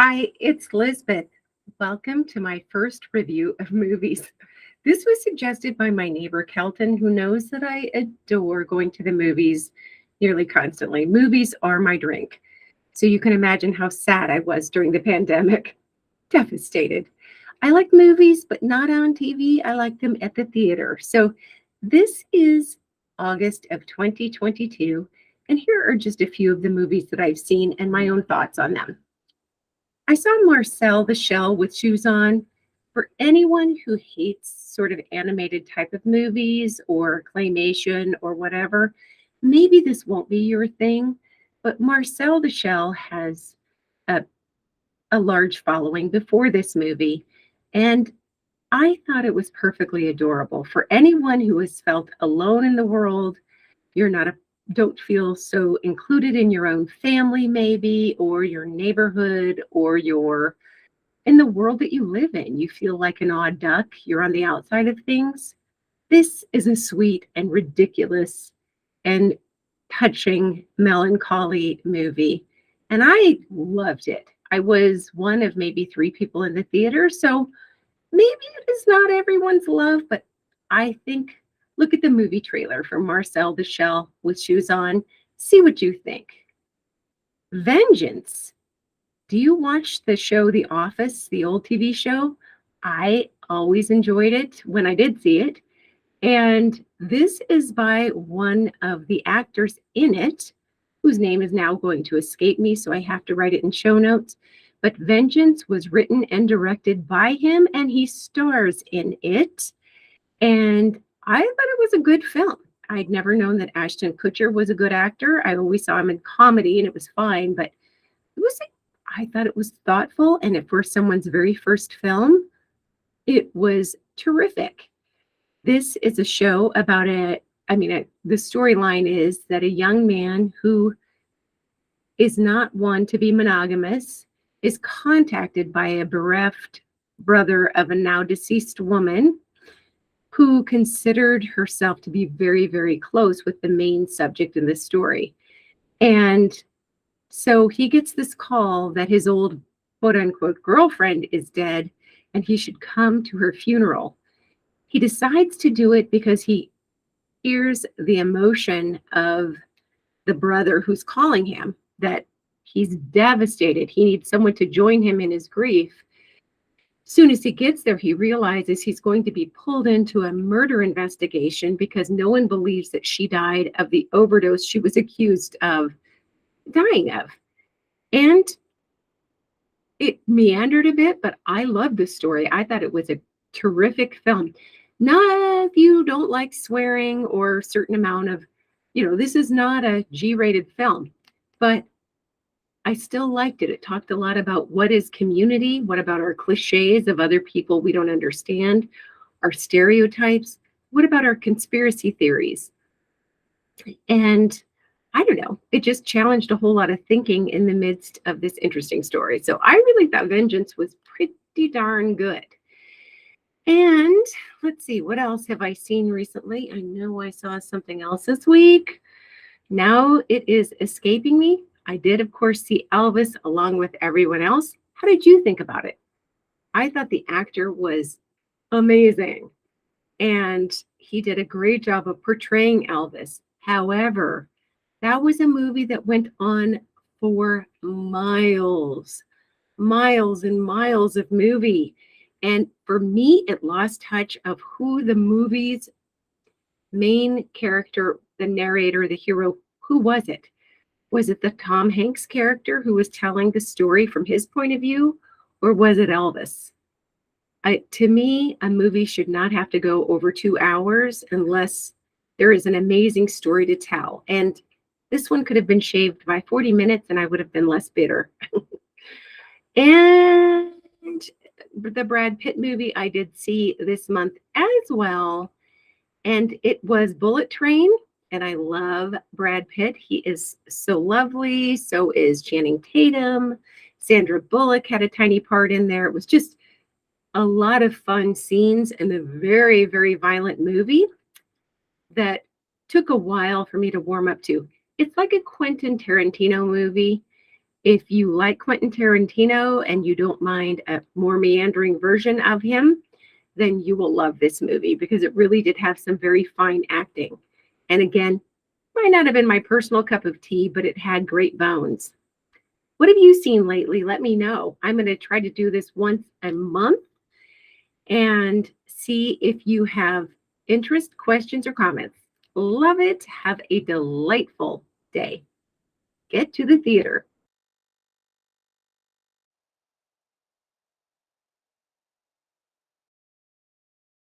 Hi, it's Lisbeth. Welcome to my first review of movies. This was suggested by my neighbor Kelton, who knows that I adore going to the movies nearly constantly. Movies are my drink. So you can imagine how sad I was during the pandemic. Devastated. I like movies, but not on TV. I like them at the theater. So this is August of 2022, and here are just a few of the movies that I've seen and my own thoughts on them. I saw Marcel the Shell with shoes on. For anyone who hates sort of animated type of movies or claymation or whatever, maybe this won't be your thing. But Marcel the Shell has a, a large following before this movie. And I thought it was perfectly adorable. For anyone who has felt alone in the world, you're not a don't feel so included in your own family, maybe, or your neighborhood, or your in the world that you live in. You feel like an odd duck, you're on the outside of things. This is a sweet and ridiculous and touching melancholy movie. And I loved it. I was one of maybe three people in the theater. So maybe it is not everyone's love, but I think look at the movie trailer for Marcel the Shell with shoes on. See what you think. Vengeance. Do you watch the show The Office, the old TV show? I always enjoyed it when I did see it. And this is by one of the actors in it, whose name is now going to escape me, so I have to write it in show notes. But Vengeance was written and directed by him, and he stars in it. And I thought it was a good film. I'd never known that Ashton Kutcher was a good actor. I always saw him in comedy, and it was fine, but it was I thought it was thoughtful, and for someone's very first film, it was terrific. This is a show about the storyline is that a young man who is not one to be monogamous is contacted by a bereft brother of a now deceased woman who considered herself to be very, very close with the main subject in this story. And so he gets this call that his old quote unquote girlfriend is dead and he should come to her funeral. He decides to do it because he hears the emotion of the brother who's calling him, that he's devastated. He needs someone to join him in his grief. Soon as he gets there, he realizes he's going to be pulled into a murder investigation because no one believes that she died of the overdose she was accused of dying of. And it meandered a bit, but I loved the story. I thought it was a terrific film. Not if you don't like swearing or a certain amount of, this is not a G-rated film, but I still liked it. It talked a lot about what is community, what about our cliches of other people we don't understand, our stereotypes, what about our conspiracy theories? And I don't know, it just challenged a whole lot of thinking in the midst of this interesting story. So I really thought Vengeance was pretty darn good. And let's see, what else have I seen recently? I know I saw something else this week. Now it is escaping me. I did, of course, see Elvis along with everyone else. How did you think about it? I thought the actor was amazing, and he did a great job of portraying Elvis. However, that was a movie that went on for miles, miles and miles of movie. And for me, it lost touch of who the movie's main character, the narrator, the hero, who was it? Was it the Tom Hanks character who was telling the story from his point of view, or was it Elvis? To me, a movie should not have to go over 2 hours unless there is an amazing story to tell. And this one could have been shaved by 40 minutes and I would have been less bitter. And the Brad Pitt movie I did see this month as well. And it was Bullet Train. And I love Brad Pitt. He is so lovely. So is Channing Tatum. Sandra Bullock had a tiny part in there. It was just a lot of fun scenes and a very, very violent movie that took a while for me to warm up to. It's like a Quentin Tarantino movie. If you like Quentin Tarantino and you don't mind a more meandering version of him, then you will love this movie because it really did have some very fine acting. And again, might not have been my personal cup of tea, but it had great bones. What have you seen lately? Let me know. I'm going to try to do this once a month and see if you have interest, questions, or comments. Love it. Have a delightful day. Get to the theater.